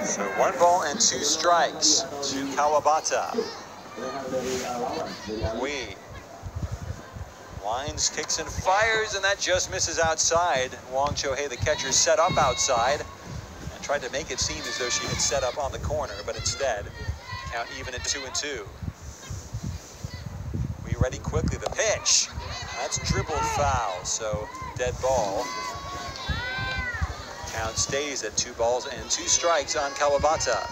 So 1 ball and 2 strikes to Kawabata. Wee winds, kicks, and fires, and that just misses outside. Wang Cho-hei, the catcher, set up outside and tried to make it seem as though she had set up on the corner, but instead, count even at 2-2. Wee ready quickly, the pitch. That's dribbled foul, so dead ball. Count stays at 2 balls and 2 strikes on Kawabata.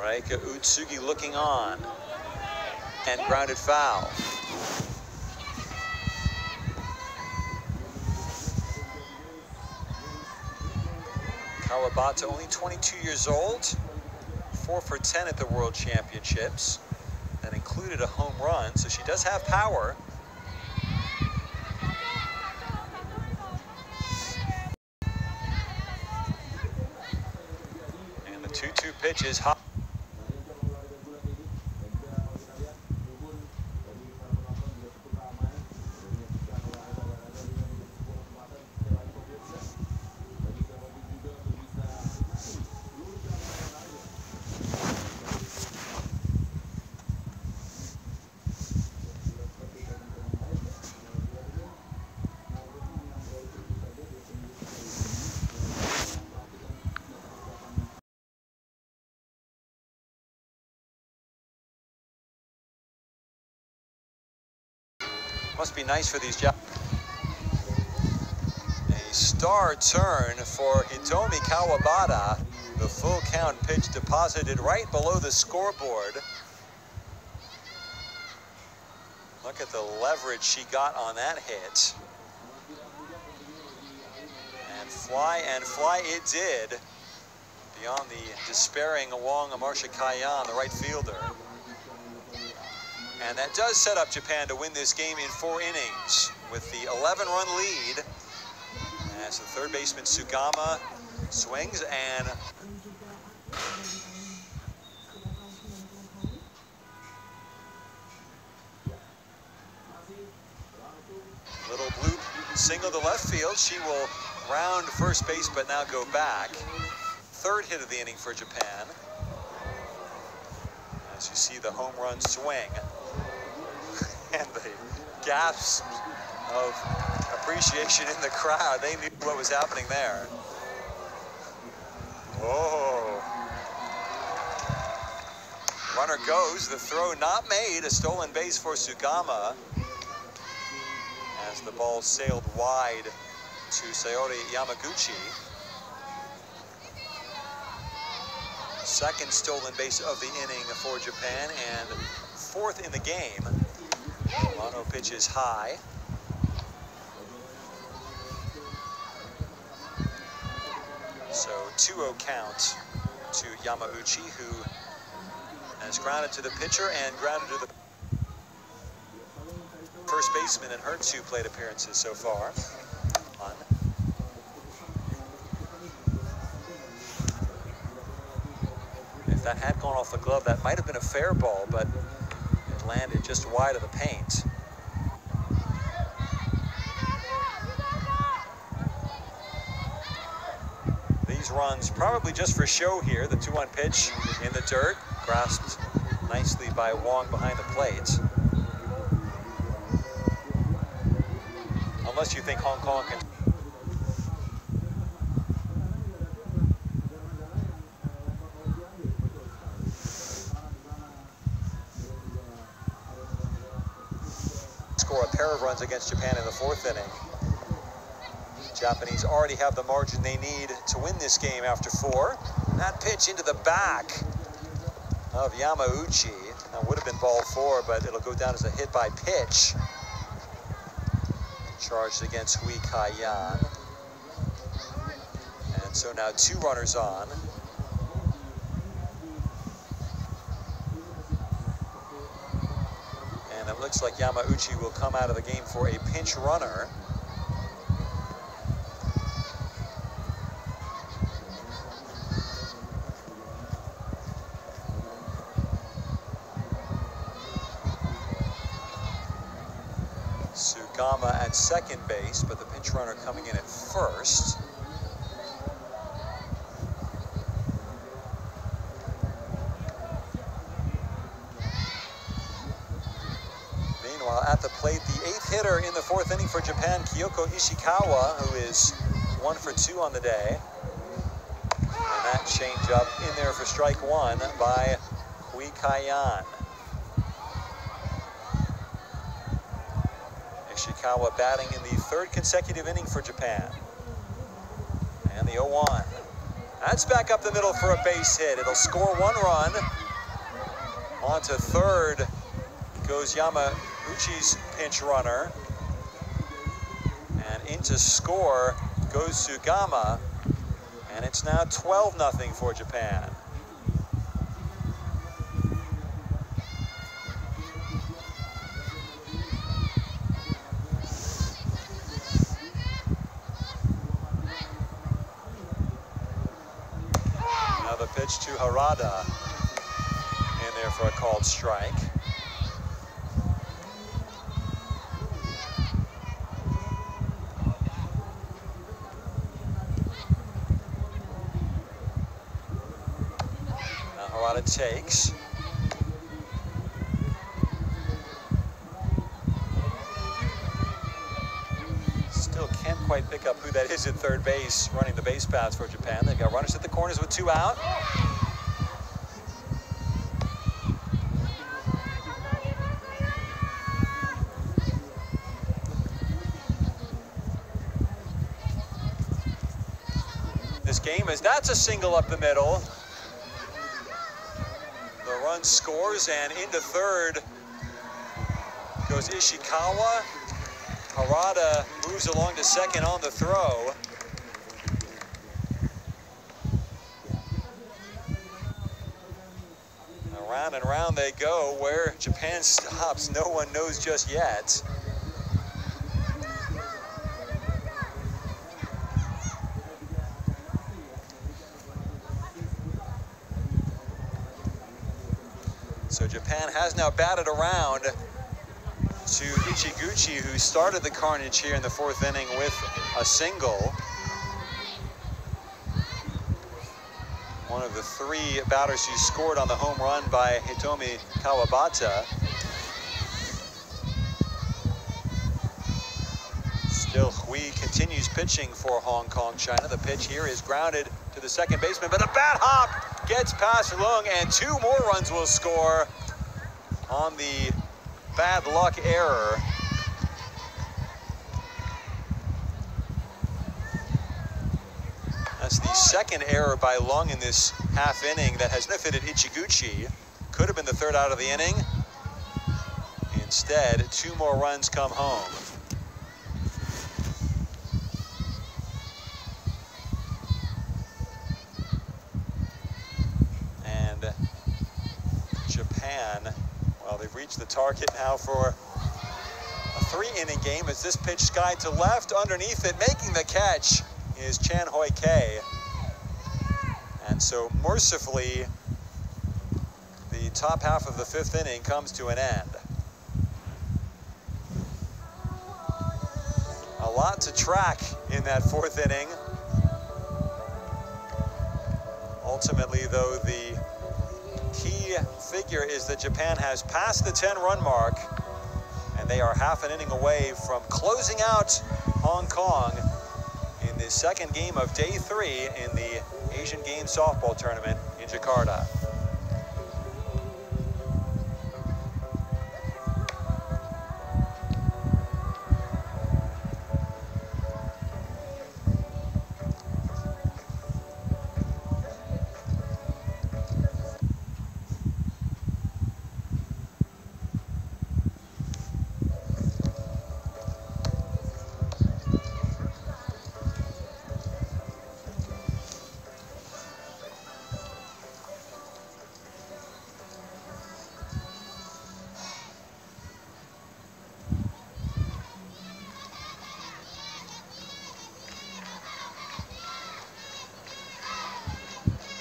Reika Utsugi looking on and grounded foul. Kawabata, only 22 years old, 4 for 10 at the World Championships. That included a home run, so she does have power. And the 2-2 pitch is hot. Must be nice for these jobs. A star turn for Hitomi Kawabata. The full count pitch deposited right below the scoreboard. Look at the leverage she got on that hit. And fly it did. Beyond the despairing Wong Marshakayan, the right fielder. And that does set up Japan to win this game in 4 innings with the 11-run lead as the third baseman Sugama swings and little bloop single to left field. She will round first base but now go back. Third hit of the inning for Japan. As you see the home run swing. And the gasps of appreciation in the crowd. They knew what was happening there. Oh. Runner goes, the throw not made, a stolen base for Sugama. As the ball sailed wide to Sayori Yamaguchi. Second stolen base of the inning for Japan and 4th in the game. Mono pitches high. So 2-0 count to Yamauchi, who has grounded to the pitcher and grounded to the first baseman in her 2 plate appearances so far. If that had gone off the glove, that might have been a fair ball, but it landed just wide of the paint. These runs probably just for show here. The 2-1 pitch in the dirt, grasped nicely by Wong behind the plate. Unless you think Hong Kong can score a pair of runs against Japan in the 4th inning. Japanese already have the margin they need to win this game after 4. That pitch into the back of Yamauchi. That would have been ball 4, but it'll go down as a hit by pitch. Charged against Hui Kai-yan. And so now 2 runners on. And it looks like Yamauchi will come out of the game for a pinch runner. Gama at second base, but the pinch runner coming in at first. Meanwhile, at the plate, the 8th hitter in the 4th inning for Japan, Kyoko Ishikawa, who is 1 for 2 on the day. And that changeup in there for strike 1 by Hui Kai-yan. Ishikawa batting in the 3rd consecutive inning for Japan. And the 0-1. That's back up the middle for a base hit. It'll score 1 run. On to 3rd goes Yamauchi's pinch runner. And into score goes Sugama. And it's now 12-0 for Japan. Now the pitch to Harada in there for a called strike. Harada takes. Still can't quite pick up who that is at third base running the base paths for Japan. They've got runners at the corners with 2 out. This game is, that's a single up the middle. The run scores, and into 3rd goes Ishikawa. Harada moves along to 2nd on the throw. Around and round they go. Where Japan stops, no one knows just yet. So Japan has now batted around to Ichiguchi, who started the carnage here in the 4th inning with a single. One of the 3 batters who scored on the home run by Hitomi Kawabata. Still, Hui continues pitching for Hong Kong, China. The pitch here is grounded to the 2nd baseman, but a bat hop gets past Lung, and 2 more runs will score on the bad luck error. That's the 2nd error by Lung in this half inning that has benefited Ichiguchi. Could have been the 3rd out of the inning. Instead, 2 more runs come home. And Japan, well, they've reached the target now for a 3-inning game as this pitch skied to left. Underneath it, making the catch is Chan Hoi Kei. And so mercifully, the top half of the 5th inning comes to an end. A lot to track in that 4th inning. Ultimately, though, the key figure is that Japan has passed the 10-run mark, and they are half an inning away from closing out Hong Kong in the 2nd game of day 3 in the Asian Games softball tournament in Jakarta.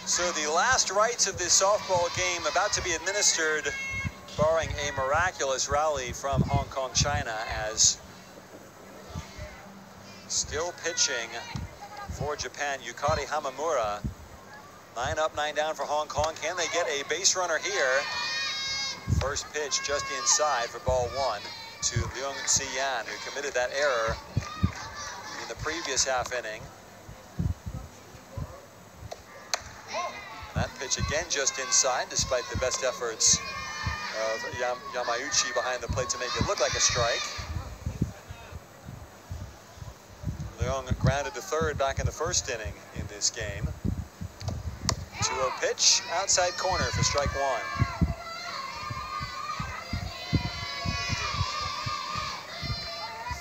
So the last rites of this softball game about to be administered, barring a miraculous rally from Hong Kong, China, as Still pitching for Japan, Yukari Hamamura. 9 up, 9 down for Hong Kong. Can they get a base runner here? First pitch just inside for ball 1 to Leung Si-yan, who committed that error in the previous half inning. That pitch again just inside, despite the best efforts of Yamauchi behind the plate to make it look like a strike. Leung grounded to third back in the first inning in this game. 2-0 pitch, outside corner for strike 1.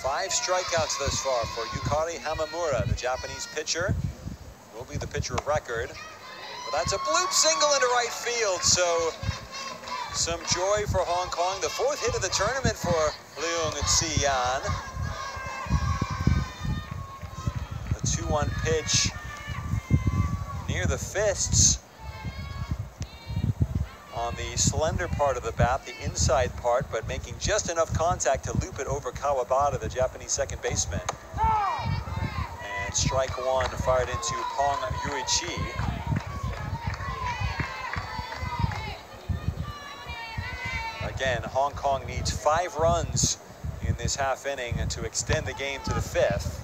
5 strikeouts thus far for Yukari Hamamura, the Japanese pitcher. Will be the pitcher of record. But that's a bloop single into right field, so some joy for Hong Kong. The 4th hit of the tournament for Leung Si-yan. The 2-1 pitch near the fists on the slender part of the bat, the inside part, but making just enough contact to loop it over Kawabata, the Japanese second baseman. And strike 1 fired into Pong Yuichi. Again, Hong Kong needs 5 runs in this half inning to extend the game to the 5th.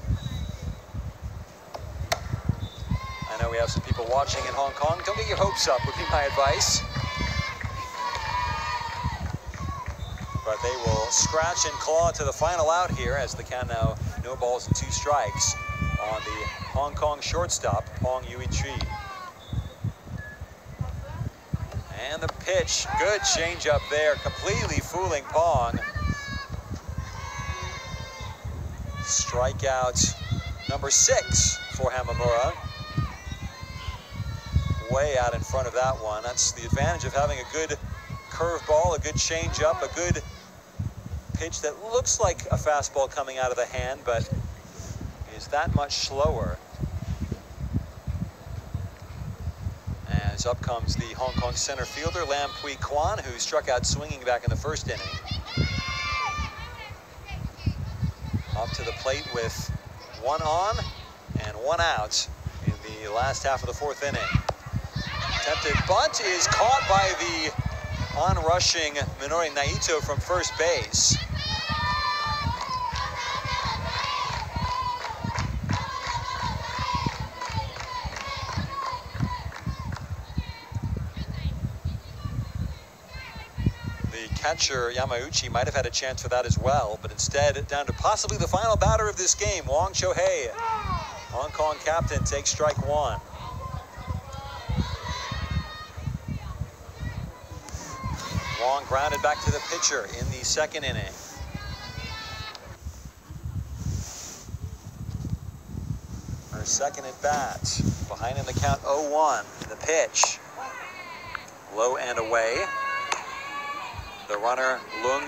I know we have some people watching in Hong Kong. Don't get your hopes up, would be my advice. But they will scratch and claw to the final out here as the count now no balls and 2 strikes on the Hong Kong shortstop, Pong Yuichi. And the pitch, good change up there, completely fooling Pong. Strikeout number 6 for Hamamura. Way out in front of that one. That's the advantage of having a good curveball, a good changeup, a good pitch that looks like a fastball coming out of the hand, but is that much slower. As up comes the Hong Kong center fielder, Lam Pui Kwan, who struck out swinging back in the first inning. Up to the plate with 1 on and 1 out in the last half of the 4th inning. Attempted bunt is caught by the on-rushing Minori Naito from first base. The catcher, Yamauchi, might have had a chance for that as well, but instead, down to possibly the final batter of this game, Wong Cho-hei. Hong Kong captain takes strike 1. Wong grounded back to the pitcher in the 2nd inning. Our 2nd at bat, behind in the count 0-1. The pitch, low and away. The runner, Leung